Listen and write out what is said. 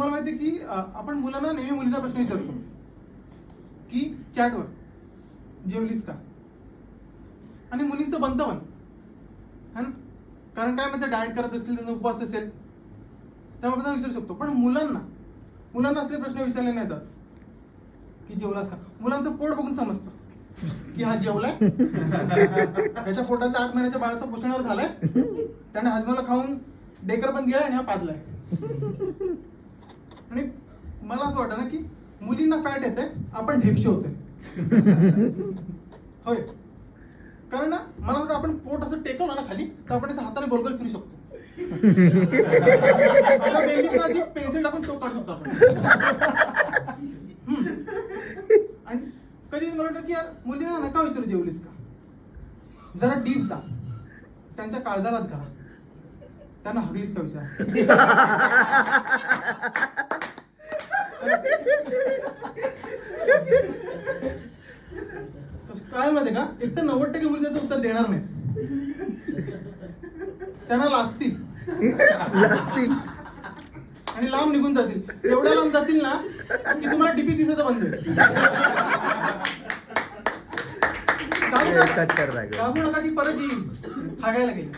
तुम्हाला माहिती आहे की आपण मुलांना नेहमी मुलींना प्रश्न विचारतो की चॅटवर जेवलीस का, आणि मुलींचं बनतं पण है ना, कारण काय म्हणते डाएट करत असतील, त्यांचा उपवास असेल, त्यामुळे आपण विचारू शकतो. पण मुलांना असले प्रश्न विचारले नाही जात की जेवलास का. मुलांचं पोट बघून समजतं की हा जेवलाय, त्याच्या पोटात 8 महिन्याच्या बाळाचा पोषणावर झालाय, त्याने हजमाला खाऊन डेकर पण गेलाय आणि हा पाजलाय. आणि मला असं वाटतं ना की मुलींना फॅट येते, आपण ढेपशे होते. होय, कारण ना मला वाटतं आपण पोट असं टेकवलं ना खाली तर आपण असं हाताने गोल गोल फिरू शकतो. पेन्सिल टाकून टोक काढू शकतो आपण. आणि कधी मला वाटतं की यार मुलींना नका विचारू जेवलीस का, जरा डीप जा, त्यांच्या काळजालाच घाला, त्यांना हगलीस का विचार. काय माहिती का, एक तर 90% मुली त्याचं उत्तर देणार नाही, त्यांना लाजतील आणि लांब निघून जातील. एवढ्या लांब जातील ना की तुम्हाला डीपी दिसायचं बंद होईल. घाबरू नका ती परत येईल, हागायला गेली.